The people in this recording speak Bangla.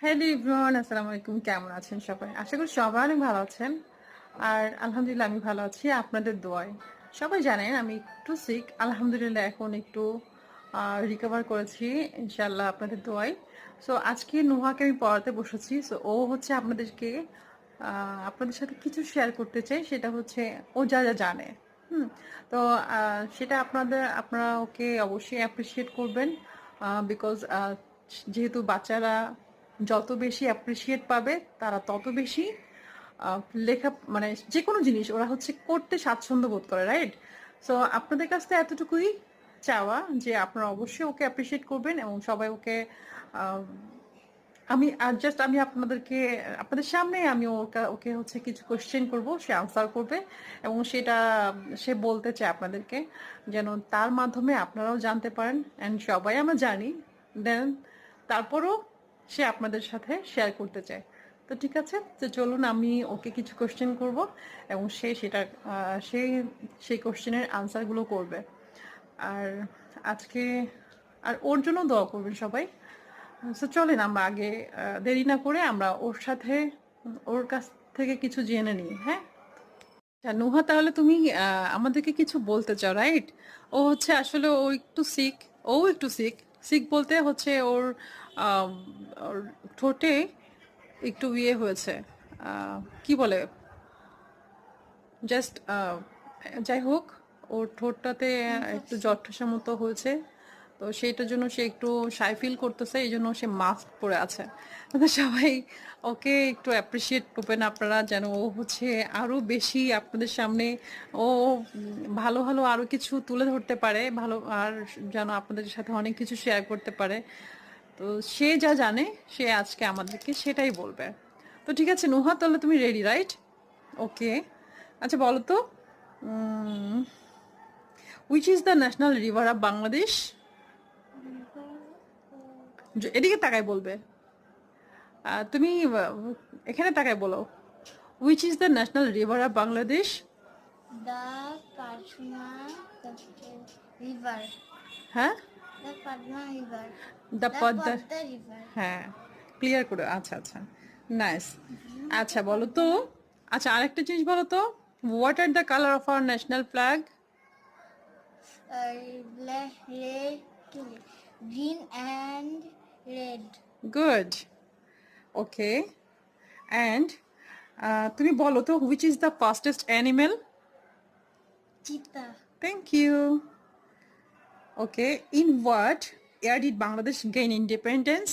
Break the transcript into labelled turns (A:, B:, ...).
A: হ্যালো এভরিওয়ান, আসসালামু আলাইকুম। কেমন আছেন সবাই? আশা করি সবাই অনেক ভালো আছেন। আর আলহামদুলিল্লাহ আমি ভালো আছি আপনাদের দোয়ায়। সবাই জানেন আমি একটু সিক। আলহামদুলিল্লাহ এখন একটু রিকভার করেছি ইনশাআল্লাহ আপনাদের দোয়ায়। সো আজকে নুহাকে আমি পড়াতে বসেছি। সো ও হচ্ছে আপনাদের সাথে কিছু শেয়ার করতে চাই। সেটা হচ্ছে ও যা জানে। হুম? তো সেটা আপনারা ওকে অবশ্যই অ্যাপ্রিশিয়েট করবেন। বিকজ যেহেতু বাচ্চারা যত বেশি অ্যাপ্রিসিয়েট পাবে তারা তত বেশি লেখা মানে যে কোনো জিনিস ওরা হচ্ছে করতে স্বাচ্ছন্দ্য বোধ করে, রাইট? সো আপনাদের কাছ থেকে এতটুকুই চাওয়া যে আপনারা অবশ্যই ওকে অ্যাপ্রিসিয়েট করবেন এবং সবাই ওকে আহ, আমি আপনাদের সামনে আমি ওকে হচ্ছে কিছু কোশ্চেন করব, সে আনসার করবে এবং সেটা সে বলতে চায় আপনাদেরকে, যেন তার মাধ্যমে আপনারাও জানতে পারেন অ্যান্ড সবাই আমরা জানি। দেন তারপরও সে আপনাদের সাথে শেয়ার করতে চায়। তো ঠিক আছে, তো চলুন আমি ওকে কিছু কোশ্চেন করব এবং সে সেই কোশ্চেনের আনসারগুলো করবে। আর আজকে আর ওর জন্য দোয়া করবেন সবাই। তো চলেন আমরা আগে দেরি না করে আমরা ওর কাছ থেকে কিছু জেনে নিই, হ্যাঁ? আচ্ছা নুহা, তাহলে তুমি আমাদেরকে কিছু বলতে চাও, রাইট? ও হচ্ছে আসলে ও একটু সিক। সিক বলতে হচ্ছে আম, ওর ঠোঁটে একটু ইয়ে হয়েছে, কি বলে, জাস্ট যাই হোক, ওর ঠোঁটটাতে একটু জ্বর ঠাসা মতো হয়েছে। তো সেইটার জন্য সে একটু শাই ফিল করতেছে, এই জন্য সে মাস্ক পরে আছে। তো সবাই ওকে একটু অ্যাপ্রিসিয়েট করবেন আপনারা, যেন ও হচ্ছে আরো বেশি আপনাদের সামনে ও ভালো ভালো আরো কিছু তুলে ধরতে পারে, ভালো, আর যেন আপনাদের সাথে অনেক কিছু শেয়ার করতে পারে। তো সে যা জানে সে আজকে আমাদেরকে সেটাই বলবে। তো ঠিক আছে নুহা, তাহলে তুমি রেডি, রাইট? ওকে। আচ্ছা বলো তো, which is the national river of Bangladesh? এদিকে তাকায় বলবে। তুমি এখানে তাকায় বলো, which is the national river of Bangladesh?
B: The Padma River.
A: হ্যাঁ,
B: The Padma River.
A: The
B: The
A: Padma.
B: Padma River.
A: হ্যাঁ, ক্লিয়ার করে, আচ্ছা আচ্ছা, নাইস। আচ্ছা বলো তো, আচ্ছা আরেকটা জিনিস বলো তো, what are the colour of our national flag?
B: Black, red, green and red.
A: Good. Okay, and তুমি বলো তো, which is the fastest animal?
B: Cheetah.
A: Thank you. Okay, in what year did Bangladesh gain independence?